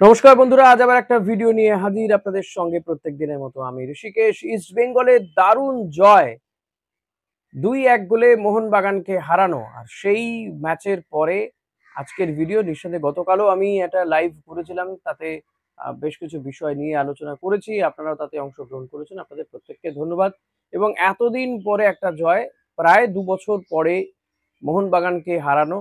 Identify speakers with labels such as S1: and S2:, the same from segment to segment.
S1: নমস্কার বন্ধুরা, আজ আবার একটা ভিডিও নিয়ে হাজির আপনাদের সঙ্গে। প্রত্যেক দিনের মতো আমি ঋষিকেশ। ইস্ট বেঙ্গলের দারুণ জয়, 2-1 গোলে মোহনবাগানকে হারানো। আর সেই ম্যাচের পরে আজকের ভিডিও। নিঃসন্দেহে গতকালও আমি একটা লাইভ করেছিলাম, তাতে বেশ কিছু বিষয় নিয়ে আলোচনা করেছি। আপনারাও তাতে অংশগ্রহণ করেছেন, আপনাদের প্রত্যেককে ধন্যবাদ। এবং এতদিন পরে একটা জয়, প্রায় 2 বছর পরে মোহনবাগানকে হারানো,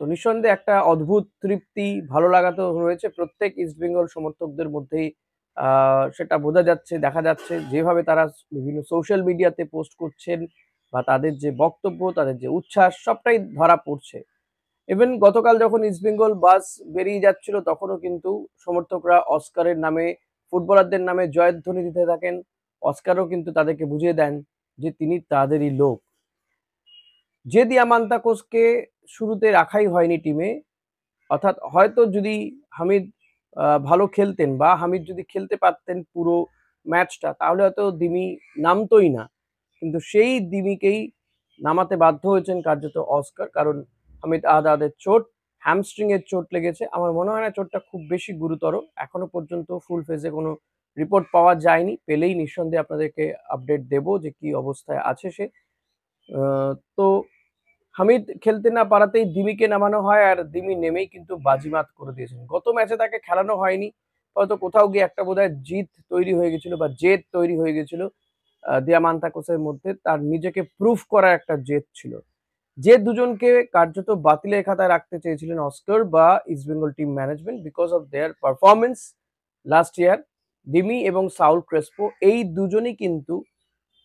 S1: তো নিঃসন্দেহে একটা অদ্ভুত তৃপ্তি, ভালো লাগা তো রয়েছে প্রত্যেক ইস্টবেঙ্গল সমর্থকদের মধ্যেই। সেটা বোঝা যাচ্ছে, দেখা যাচ্ছে যেভাবে তারা বিভিন্ন সোশ্যাল মিডিয়াতে পোস্ট করছেন বা তাদের যে বক্তব্য, তাদের যে উচ্ছ্বাস, সবটাই ধরা পড়ছে। ইভেন গতকাল যখন ইস্টবেঙ্গল বাস বেরিয়ে যাচ্ছিল, তখনও কিন্তু সমর্থকরা অস্কারের নামে, ফুটবলারদের নামে জয়ধ্বনি দিতে থাকেন। অস্কারও কিন্তু তাদেরকে বুঝিয়ে দেন যে তিনি তাদেরই লোক। যে দিয়ামান্তাকোসকে শুরুতে রাখাই হয়নি টিমে, অর্থাৎ হয়তো যদি হামিদ ভালো খেলতেন বা হামিদ যদি খেলতে পারতেন পুরো ম্যাচটা, তাহলে হয়তো দিমি নামতোই না। কিন্তু সেই দিমিকেই নামাতে বাধ্য হয়েছেন কার্যত অস্কার। কারণ হামিদ আহদাদের চোট, হ্যামস্ট্রিং এর চোট লেগেছে। আমার মনে হয় না চোটটা খুব বেশি গুরুতর। এখনো পর্যন্ত ফুল ফেজে কোনো রিপোর্ট পাওয়া যায়নি। পেলেই নিঃসন্দেহে আপনাদেরকে আপডেট দেব যে কি অবস্থায় আছে সে। তো হামিদ খেলতে না পারাতেই দিমিকে নামানো হয়, আর দিমি নেমেই কিন্তু বাজিমাত করে দিয়েছেন। গত ম্যাচে তাকে খেলানো হয়নি, হয়তো কোথাও গিয়ে একটা বোধহয় জিত তৈরি হয়ে গেছিল বা জেদ তৈরি হয়ে গেছিল দিয়ামান্তাকোসের মধ্যে। তার নিজেকে প্রুফ করার একটা জেদ ছিল। যে দুজনকে কার্যত বাতিলের খাতায় রাখতে চেয়েছিলেন অস্কার বা East Bengal team management because of their performance last year, দিমি এবং সাউল ক্রেসপো, এই দুজনই কিন্তু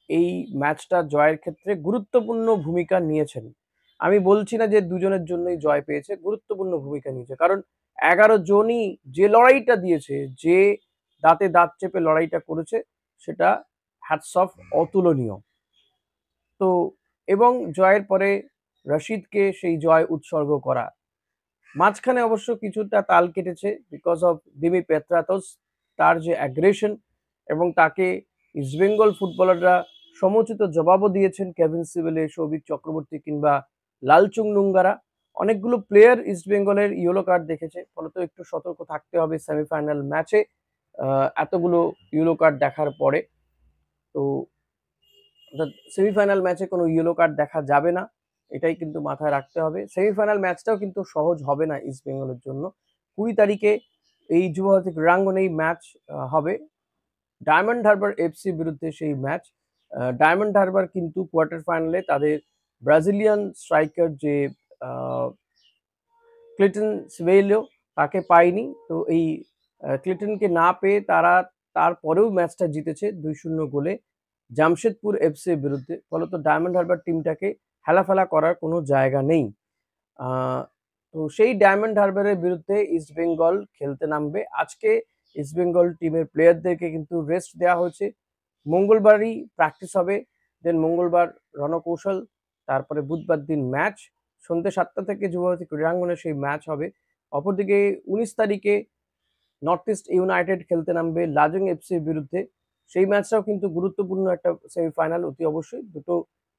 S1: এই ম্যাচটা জয়ের ক্ষেত্রে গুরুত্বপূর্ণ ভূমিকা নিয়েছেন। আমি বলছি না যে দুজনের জন্যই জয় পেয়েছে, গুরুত্বপূর্ণ ভূমিকা নিয়েছে। কারণ ১১ জনই যে লড়াইটা দিয়েছে, যে দাঁতে দাঁত চেপে লড়াইটা করেছে, সেটা হ্যাটস অফ, অতুলনীয়। তো এবং জয়ের পরে রশিদকে সেই জয় উৎসর্গ করা। মাঝখানে অবশ্য কিছুটা তাল কেটেছে বিকজ অফ দিমি পেত্রাতোস, তার যে অ্যাগ্রেশন, এবং তাকে ইস্টবেঙ্গল ফুটবলাররা সমুচিত জবাবও দিয়েছেন। কেভিন সিবেলে, সৌভিক চক্রবর্তী কিংবা লালচুং নুঙ্গারা, অনেকগুলো প্লেয়ার ইস্টবেঙ্গলের ইয়েলো কার্ড দেখেছে। ফলত একটু সতর্ক থাকতে হবে সেমিফাইনাল ম্যাচে এতগুলো ইয়েলো কার্ড দেখার পরে। তো সেমিফাইনাল ম্যাচে কোনো ইয়েলো কার্ড দেখা যাবে না, এটাই কিন্তু মাথায় রাখতে হবে। সেমিফাইনাল ম্যাচটাও কিন্তু সহজ হবে না ইস্ট বেঙ্গলের জন্য। 20 তারিখে এই যুবভারতী ক্রীড়াঙ্গনেই ম্যাচ হবে। ডায়মন্ড হারবার এফসি বিরুদ্ধে সেই ম্যাচ। ডায়মন্ড হারবার কিন্তু কোয়ার্টার ফাইনালে তাদের ব্রাজিলিয়ান স্ট্রাইকার যে ক্লিটন সিভেইলো, তাকে পায়নি। তো এই ক্লিটনকে না পেয়ে তারা তারপরেও ম্যাচটা জিতেছে 2-0 গোলে জামশেদপুর এফসি এর বিরুদ্ধে। ফলত ডায়মন্ড হারবার টিমটাকে হেলাফেলা করার কোনো জায়গা নেই। আহ, তো সেই ডায়মন্ড হারবারের বিরুদ্ধে ইস্ট বেঙ্গল খেলতে নামবে আজকে। ইস্ট বেঙ্গল টিমের প্লেয়ারদেরকে কিন্তু রেস্ট দেওয়া হয়েছে। মঙ্গলবারই প্র্যাকটিস হবে, দেন মঙ্গলবার রণকৌশল, তারপরে বুধবার দিন ম্যাচ। সন্ধ্যে 7টা থেকে যুবভারতী ক্রীড়াঙ্গনে সেই ম্যাচ হবে। অপরদিকে 19 তারিখে নর্থ ইস্ট ইউনাইটেড খেলতে নামবে লাজং এফসির বিরুদ্ধে। সেই ম্যাচটাও কিন্তু গুরুত্বপূর্ণ একটা সেমিফাইনাল, অতি অবশ্যই। দুটো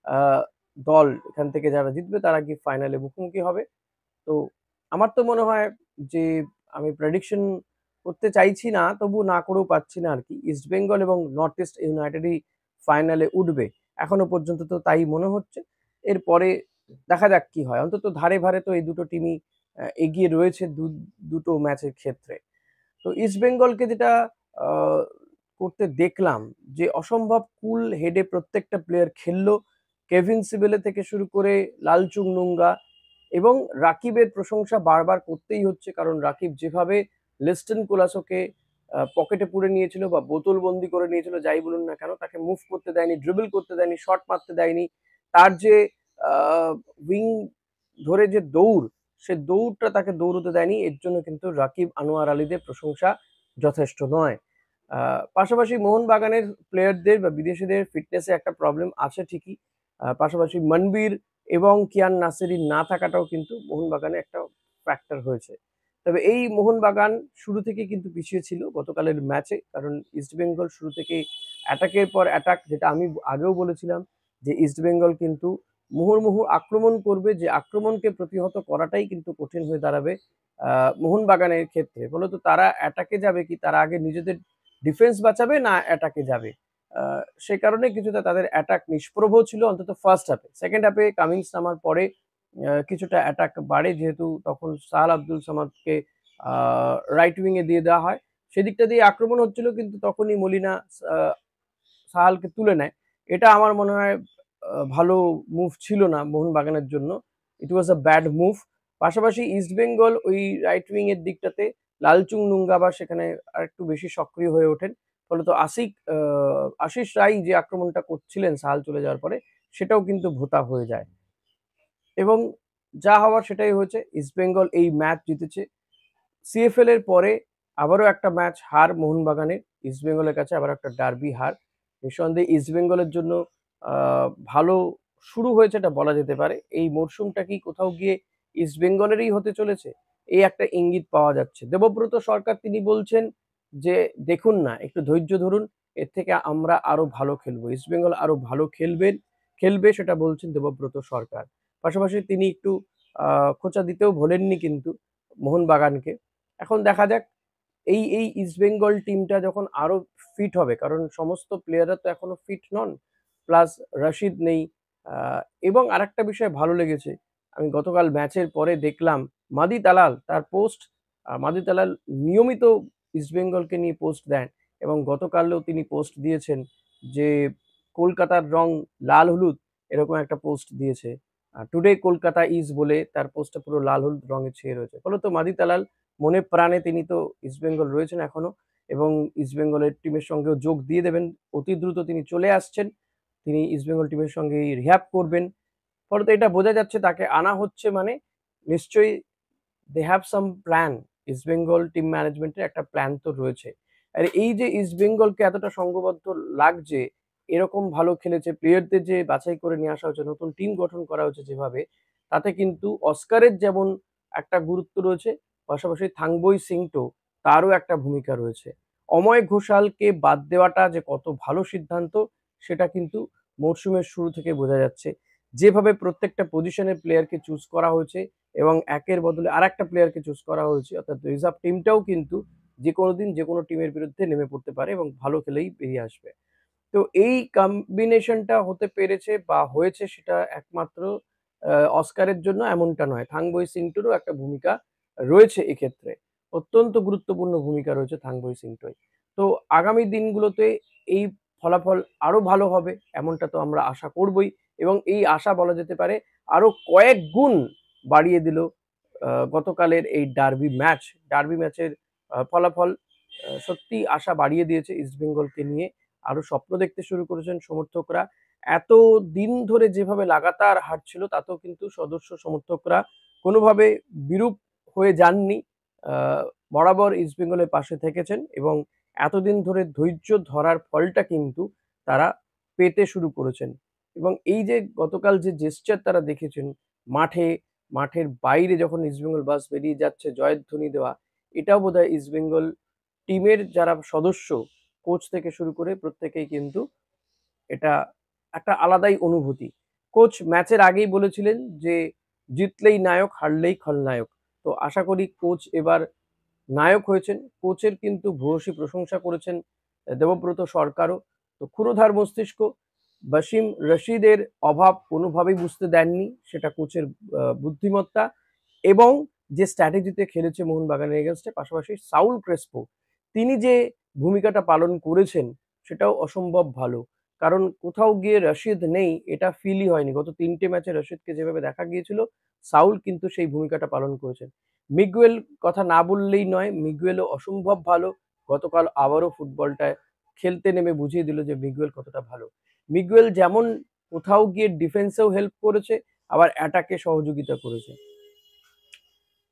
S1: আহ, দল এখান থেকে যারা জিতবে তারা কি ফাইনালে মুখোমুখি হবে। তো আমার তো মনে হয় যে, আমি প্রেডিকশন করতে চাইছি না, তবু না করেও পাচ্ছি না আর কি, ইস্ট বেঙ্গল এবং নর্থ ইস্ট ইউনাইটেডই ফাইনালে উঠবে। এখনো পর্যন্ত তো তাই মনে হচ্ছে। এরপরে দেখা যাক কি হয়। অন্তত ধারে ভারে তো এই দুটো টিমই এগিয়ে রয়েছে দুটো ম্যাচের ক্ষেত্রে। তো ইস্ট বেঙ্গলকে যেটা আহ, করতে দেখলাম, যে অসম্ভব কুল হেডে প্রত্যেকটা প্লেয়ার খেললো। কেভিন সিবেলে থেকে শুরু করে লালচুং নুঙ্গা, এবং রাকিবের প্রশংসা বারবার করতেই হচ্ছে। কারণ রাকিব যেভাবে লিস্টন কোলাসোকে পকেটে পুরে নিয়েছিল বা বোতল বন্দি করে নিয়েছিল, যাই বলুন না কেন, তাকে মুভ করতে দেয়নি, ড্রিবল করতে দেয়নি, শট মারতে দেয়নি। তার যে উইং ধরে যে দৌড়, সে দৌড়টা তাকে দৌড়তে দেয়নি। এর জন্য কিন্তু রাকিব আনোয়ার আলীদের প্রশংসা যথেষ্ট নয়। পাশাপাশি মোহনবাগানের প্লেয়ারদের বা বিদেশিদের ফিটনেসে একটা প্রবলেম আছে ঠিকই। পাশাপাশি মনবীর এবং কিয়ান নাসেরির না থাকাটাও কিন্তু মোহনবাগানে একটা ফ্যাক্টর হয়েছে। তবে এই মোহনবাগান শুরু থেকে কিন্তু পিছিয়ে ছিল গতকালের ম্যাচে, কারণ ইস্টবেঙ্গল শুরু থেকেই অ্যাটাকের পর অ্যাটাক, যেটা আমি আগেও বলেছিলাম যে ইস্টবেঙ্গল কিন্তু মুহুর্মুহু আক্রমণ করবে, যে আক্রমণকে প্রতিহত করাটাই কিন্তু কঠিন হয়ে দাঁড়াবে মোহনবাগানের ক্ষেত্রে। ফলত তারা অ্যাটাকে যাবে কি তারা আগে নিজেদের ডিফেন্স বাঁচাবে না অ্যাটাকে যাবে? আ সে কারণে কিছুটা তাদের অ্যাটাক নিষ্প্রভ ছিল অন্তত ফার্স্ট হাফে। সেকেন্ড হাফে কামিন্স নামার পরে কিছুটা অ্যাটাক বাড়ে, যেহেতু তখন সাহাল আব্দুল সামাদকে আ রাইট উইং এ দিয়ে দেওয়া হয়। সেদিকটা দিয়ে আক্রমণ হচ্ছিল, কিন্তু তখনই মলিনা আ সাহালকে তুলে নেয়। এটা আমার মনে হয় ভালো মুভ ছিল না মোহনবাগানের জন্য। ইট ওয়াজ আ ব্যাড মুভ। পাশাপাশি ইস্টবেঙ্গল ওই রাইট উইং এর দিকটাতে লালচুং নুঙ্গাবা সেখানে আরেকটু বেশি সক্রিয় হয়ে ওঠেন। ফলত আশিস রাই যে আক্রমণটা করছিলেন সাহাল চলে যাওয়ার পরে, সেটাও কিন্তু ভোঁতা হয়ে যায়। এবং যা হওয়ার সেটাই হয়েছে। ইস্টবেঙ্গল এই ম্যাচ জিতেছে। সিএফএল এর পরে আবারও একটা ম্যাচ হার মোহনবাগানের। ইস্টবেঙ্গলের কাছে আবার একটা ডার্বি হার। নিঃসন্দেহে ইস্টবেঙ্গলের জন্য আ ভালো শুরু হয়েছে এটা বলা যেতে পারে। এই মরশুমটা কি কোথাও গিয়ে ইস্টবেঙ্গলেরই হতে চলেছে? এই একটা ইঙ্গিত পাওয়া যাচ্ছে। দেবব্রত সরকার তিনি বলছেন যে, "দেখুন না, একটু ধৈর্য ধরুন। এর থেকে আমরা আরো ভালো খেলবো। ইস্টবেঙ্গল আরো ভালো খেলবে সেটা বলছেন দেবব্রত সরকার।" পাশাপাশি তিনি একটু আ খোঁচা দিতেও ভোলেননি কিন্তু মোহনবাগানকে। এখন দেখা যাক এই ইস্টবেঙ্গল টিমটা যখন আরো ফিট হবে, কারণ সমস্ত প্লেয়াররা তো এখনো ফিট নন। প্লাস রশিদ নেই। আ এবং আরেকটা বিষয় ভালো লেগেছে, আমি গতকাল ম্যাচের পরে দেখলাম মাদি তালাল তার পোস্ট, মাদি তালাল নিয়মিত ইস্টবেঙ্গলকে নিয়ে পোস্ট দেন এবং গতকালও তিনি পোস্ট দিয়েছেন যে কলকাতার রং লাল হলুদ, এরকম একটা পোস্ট দিয়েছে। টুডে কলকাতা ইজ বলে তার পোস্টটা পুরো লাল হলুদ রঙে ছেয়ে রয়েছে। ফলত মাদি তালাল মনে প্রাণে তিনি তো ইস্টবেঙ্গল রয়েছেন এখনো, এবং ইস্টবেঙ্গলের টিমের সঙ্গেও যোগ দিয়ে দেবেন। অতি দ্রুত তিনি চলে আসছেন। তিনি ইস্টবেঙ্গল টিমের সঙ্গে রিহ্যাব করবেন। ফলত এটা বোঝা যাচ্ছে তাকে আনা হচ্ছে মানে নিশ্চয়ই they have some plan. East Bengal team ম্যানেজমেন্টের একটা প্ল্যান তো রয়েছে। আর এই যে ইস্টবেঙ্গলকে এতটা সংঘবদ্ধ লাগছে, এরকম ভালো খেলেছে, প্লেয়ারদের যে বাছাই করে নিয়ে আসা হয়েছে, নতুন টিম গঠন করা হয়েছে যেভাবে, তাতে কিন্তু অস্কারের যেমন একটা গুরুত্ব রয়েছে, পাশাপাশি থাংবোই সিংটো তারও একটা ভূমিকা রয়েছে। অময় ঘোষালকে বাদ দেওয়াটা যে কত ভালো সিদ্ধান্ত, সেটা কিন্তু মরশুমের শুরু থেকে বোঝা যাচ্ছে। যেভাবে প্রত্যেকটা পজিশনের প্লেয়ারকে চুজ করা হয়েছে এবং একের বদলে আরেকটা প্লেয়ারকে চুজ করা হয়েছে, অর্থাৎ রিজার্ভ টিমটাও কিন্তু যেকোনো দিন যেকোনো টিমের বিরুদ্ধে নেমে পড়তে পারে এবং ভালো খেলেই বেরিয়ে আসবে। তো এই কম্বিনেশনটা হতে পেরেছে বা হয়েছে সেটা একমাত্র অস্কারের জন্য এমনটা নয়। থাংবোই সিংটোরও একটা ভূমিকা রয়েছে এক্ষেত্রে। অত্যন্ত গুরুত্বপূর্ণ ভূমিকা রয়েছে থাংবোই সিংটোয়। তো আগামী দিনগুলোতে এই ফলাফল আরো ভালো হবে এমনটা তো আমরা আশা করবই, এবং এই আশা বলা যেতে পারে আরো কয়েক গুণ বাড়িয়ে দিল গতকালের এই ডার্বি ম্যাচ। ডার্বি ম্যাচের ফলাফল সত্যিই আশা বাড়িয়ে দিয়েছে ইস্টবেঙ্গলকে নিয়ে। আরো স্বপ্ন দেখতে শুরু করেছেন সমর্থকরা। এতদিন ধরে যেভাবে লাগাতার হারছিল তাতেও কিন্তু সমর্থকরা কোনোভাবে বিরূপ হয়ে যাননি। আ বরাবর ইস্টবেঙ্গলের পাশে থেকেছেন এবং এতদিন ধরে ধৈর্য ধরার ফলটা কিন্তু তারা পেতে শুরু করেছেন। এবং এই যে গতকাল যে জেস্চার তারা দেখেছেন মাঠে, মাঠের বাইরে যখন ইস্টবেঙ্গল বাস বেরিয়ে যাচ্ছে জয়ধ্বনি দেওয়া, এটাও বোধহয় ইস্টবেঙ্গল টিমের যারা সদস্য, কোচ থেকে শুরু করে প্রত্যেকেই কিন্তু এটা একটা আলাদাই অনুভূতি। কোচ ম্যাচের আগেই বলেছিলেন যে, "জিতলেই নায়ক, হারলেই খলনায়ক।" তো আশা করি কোচ এবার নায়ক হয়েছেন। কোচের কিন্তু ভূয়সী প্রশংসা করেছেন দেবব্রত সরকারও। তো ক্ষুরধার মস্তিষ্ক ওয়াসিম রশিদের অভাব কোনোভাবেই বুঝতে দেননি। সেটা কোচের বুদ্ধিমত্তা এবং যে স্ট্র্যাটেজিতে খেলেছে মোহনবাগানের এগেইনস্টে, পাশাপাশি সাউল ক্রেসপো তিনি যে ভূমিকাটা পালন করেছেন সেটাও অসম্ভব ভালো। কারণ কোথাও গিয়ে রশিদ নেই এটা ফিলই হয়নি। গত ৩ টে ম্যাচে রশিদকে যেভাবে দেখা গিয়েছিল, সাউল কিন্তু সেই ভূমিকাটা পালন করেছেন। মিগুয়েল কথা না বললেই নয়, মিগুয়েলও অসম্ভব ভালো। গতকাল আবারও ফুটবলটায় খেলতে নেমে বুঝিয়ে দিল যে মিগুয়েল কতটা ভালো। মিগুয়েল যেমন কোথাও গিয়ে ডিফেন্সেও হেল্প করেছে, আবার অ্যাটাকে সহযোগিতা করেছে।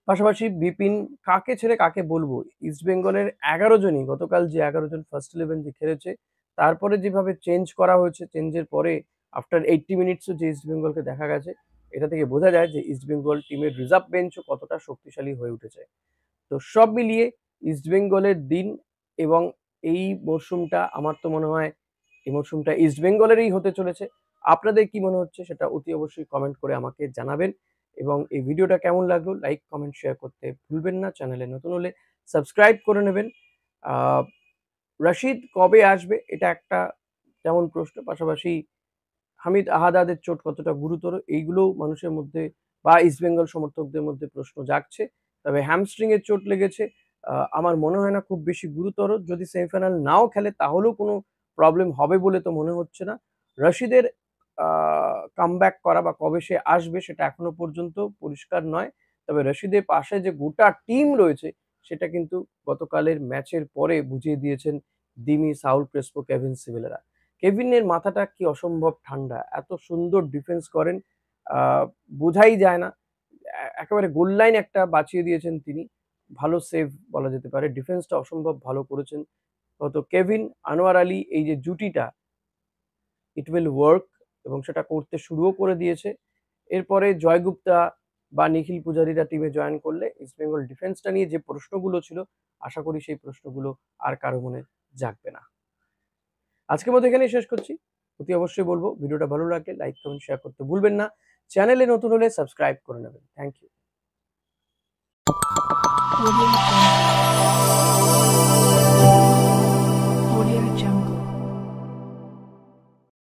S1: পাশাপাশি বিপিন, কাকে ছেড়ে কাকে বলবো? ইস্টবেঙ্গলের ১১ জনই গতকাল যে ১১ জন ফার্স্ট 11 যে খেলেছে, তারপরে যেভাবে চেঞ্জ করা হয়েছে, চেঞ্জের পরে আফটার ৮০ মিনিটসও যে ইস্টবেঙ্গলকে দেখা গেছে, এটা থেকে বোঝা যায় যে ইস্টবেঙ্গল টিমের রিজার্ভ বেঞ্চও কতটা শক্তিশালী হয়ে উঠেছে। তো সব মিলিয়ে ইস্টবেঙ্গলের দিন এবং এই মরশুমটা আমার তো মনে হয় এই মরশুমটা ইস্টবেঙ্গলেরই হতে চলেছে। আপনাদের কি মনে হচ্ছে সেটা অতি অবশ্যই কমেন্ট করে আমাকে জানাবেন এবং এই ভিডিওটা কেমন লাগলো লাইক, কমেন্ট, শেয়ার করতে ভুলবেন না। চ্যানেলে নতুন হলে সাবস্ক্রাইব করে নেবেন। আ রশিদ কবে আসবে এটা একটা যেমন প্রশ্ন, পাশাপাশি হামিদ আহাদাদের চোট কতটা গুরুতর এইগুলোও মানুষের মধ্যে বা ইস্টবেঙ্গল সমর্থকদের মধ্যে প্রশ্ন জাগছে। তবে হ্যামস্ট্রিং এর চোট লেগেছে। আমার মনে হয় না খুব বেশি গুরুতর। যদি সেমিফাইনাল নাও খেলে তাহলেও কোনো প্রবলেম হবে বলে তো মনে হচ্ছে না। রশিদের আ কামব্যাক করা বা কবে সে আসবে সেটা এখনো পর্যন্ত পরিষ্কার নয়। তবে রশিদের পাশে যে গোটা টিম রয়েছে সেটা কিন্তু গতকালের ম্যাচের পরে বুঝিয়ে দিয়েছেন দিমি, সাউল ক্রেসপো, কেভিন সিমিলারা। কেভিনের মাথাটা কি অসম্ভব ঠান্ডা। এত সুন্দর ডিফেন্স করেন, আ বোঝাই যায় না। একেবারে গোল লাইন একটা বাঁচিয়ে দিয়েছেন তিনি। ভালো সেভ বলা যেতে পারে। ডিফেন্সটা অসম্ভব ভালো করেছেন। কেভিন, আনোয়ার আলী এই যে জুটিটা ইট উইল ওয়ার্ক এবং সেটা করতে শুরুও করে দিয়েছে। এরপরে জয় গুপ্তা বা নিখিল পূজারীরা টিমে জয়েন করলে ইস্টবেঙ্গল ডিফেন্সটা নিয়ে যে প্রশ্নগুলো ছিল আশা করি সেই প্রশ্নগুলো আর কারো মনে জাগবে না। আজকের মতো এখানেই শেষ করছি। অতি অবশ্যই বলব ভিডিওটা ভালো লাগলে লাইক, কমেন্ট, শেয়ার করতে ভুলবেন না। চ্যানেলে নতুন হলে সাবস্ক্রাইব করে নেবেন। Thank you.